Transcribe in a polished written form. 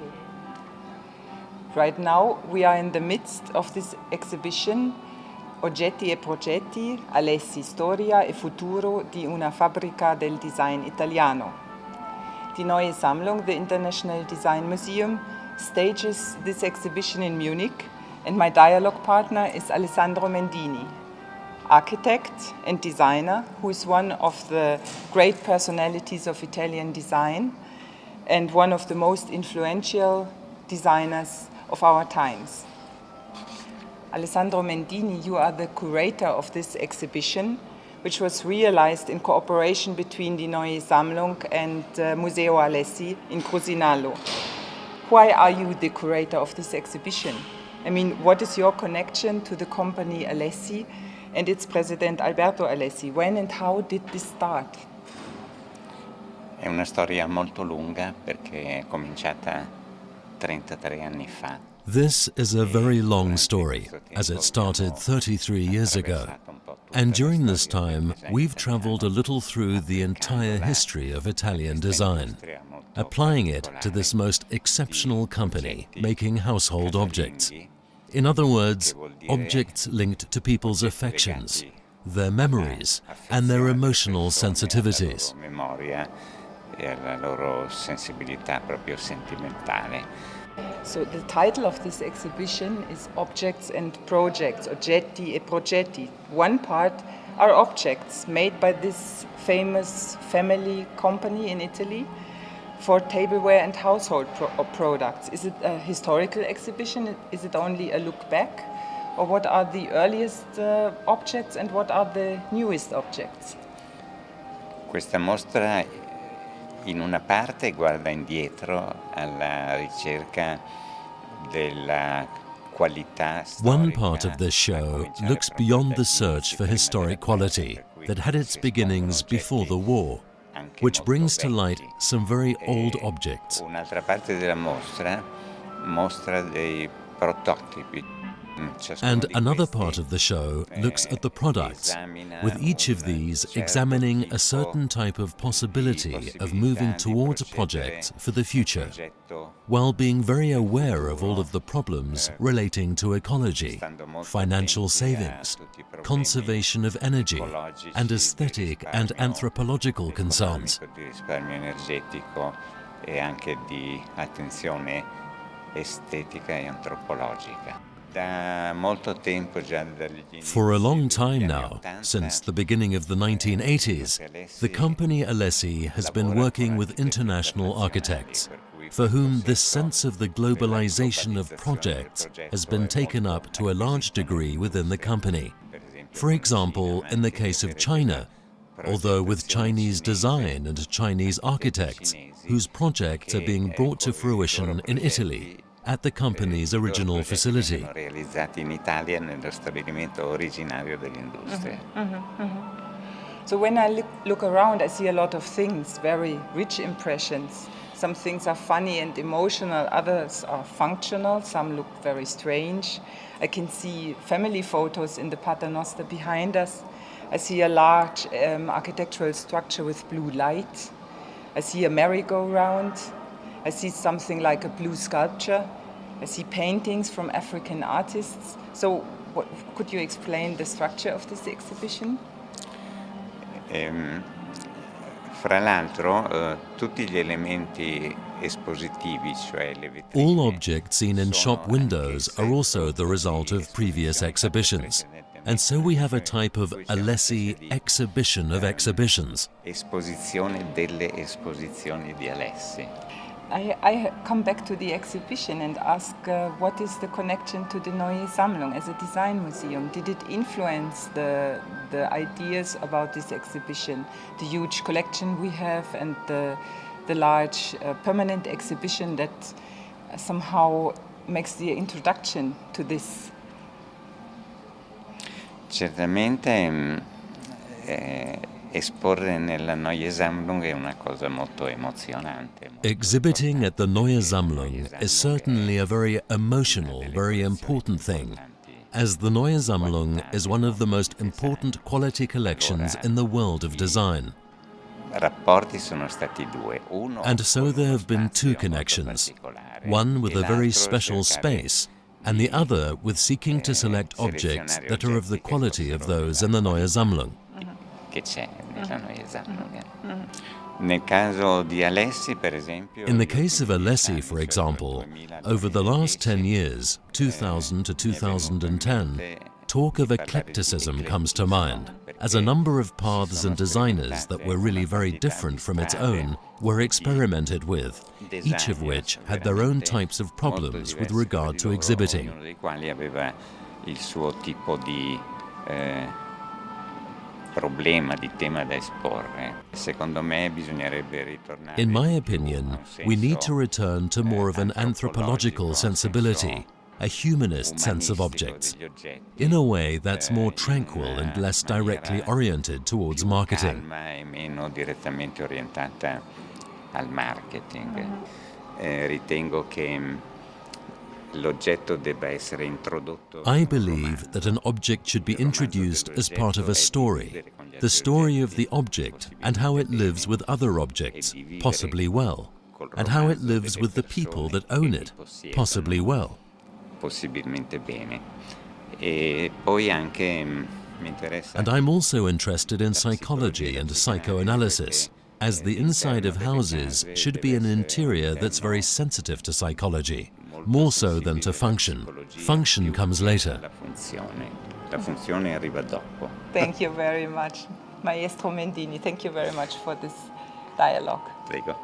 Okay. Right now we are in the midst of this exhibition Oggetti e progetti, Alessi, storia e futuro di una fabbrica del design italiano. The Neue Sammlung, the International Design Museum, stages this exhibition in Munich, and my dialogue partner is Alessandro Mendini, architect and designer who is one of the great personalities of Italian design and one of the most influential designers of our times. Alessandro Mendini, you are the curator of this exhibition, which was realized in cooperation between the Neue Sammlung and Museo Alessi in Cosinallo. Why are you the curator of this exhibition? I mean, what is your connection to the company Alessi and its president Alberto Alessi? When and how did this start? È una storia molto lunga perché è cominciata 33 anni fa. This is a very long story, as it started 33 years ago. And during this time, we've traveled a little through the entire history of Italian design, applying it to this most exceptional company making household objects. In other words, objects linked to people's affections, their memories, and their emotional sensitivities. So the title of this exhibition is Objects and Projects, Oggetti e progetti. One part are objects made by this famous family company in Italy for tableware and household products. Is it a historical exhibition? Is it only a look back? Or what are the earliest objects and what are the newest objects? Questa mostra in una parte guarda indietro alla ricerca della qualità storica. One part of this show looks beyond the search for historic quality that had its beginnings before the war, which brings to light some very old objects. Un'altra parte della mostra mostra dei prototipi. And another part of the show looks at the products, with each of these examining a certain type of possibility of moving towards a project for the future, while being very aware of all of the problems relating to ecology, financial savings, conservation of energy, and aesthetic and anthropological concerns. For a long time now, since the beginning of the 1980s, the company Alessi has been working with international architects, for whom this sense of the globalization of projects has been taken up to a large degree within the company. For example, in the case of China, although with Chinese design and Chinese architects, whose projects are being brought to fruition in Italy, at the company's original facility. So when I look around, I see a lot of things, very rich impressions. Some things are funny and emotional, others are functional, some look very strange. I can see family photos in the Paternoster behind us. I see a large architectural structure with blue light. I see a merry-go-round. I see something like a blue sculpture. I see paintings from African artists. So could you explain the structure of this exhibition? Fra l'altro, tutti gli elementi espositivi, cioè le vetrine. All objects seen in shop windows are also the result of previous exhibitions. And so we have a type of Alessi exhibition of exhibitions. Esposizione delle esposizioni di Alessi. I come back to the exhibition and ask what is the connection to the Neue Sammlung as a design museum? Did it influence the ideas about this exhibition, the huge collection we have and the large permanent exhibition that somehow makes the introduction to this? Certamente esporre nella Neue Sammlung è una cosa molto emozionante. Exhibiting at the Neue Sammlung is certainly a very emotional, very important thing, as the Neue Sammlung is one of the most important quality collections in the world of design. Rapporti sono stati due. And so there have been two connections. one with a very special space, and the other with seeking to select objects that are of the quality of those in the Neue Sammlung. In the case of Alessi, for example, over the last 10 years, 2000 to 2010, talk of eclecticism comes to mind, as a number of paths and designers that were really very different from its own were experimented with, each of which had their own types of problems with regard to exhibiting. In my opinion, we need to return to more of an anthropological sensibility, a humanist sense of objects, in a way that's more tranquil and less directly oriented towards marketing. I believe that an object should be introduced as part of a story, the story of the object and how it lives with other objects, possibly well, and how it lives with the people that own it, possibly well. And I'm also interested in psychology and psychoanalysis, as the inside of houses should be an interior that's very sensitive to psychology, more so than to function. Function comes later. Thank you very much, Maestro Mendini. Thank you very much for this dialogue. Prego.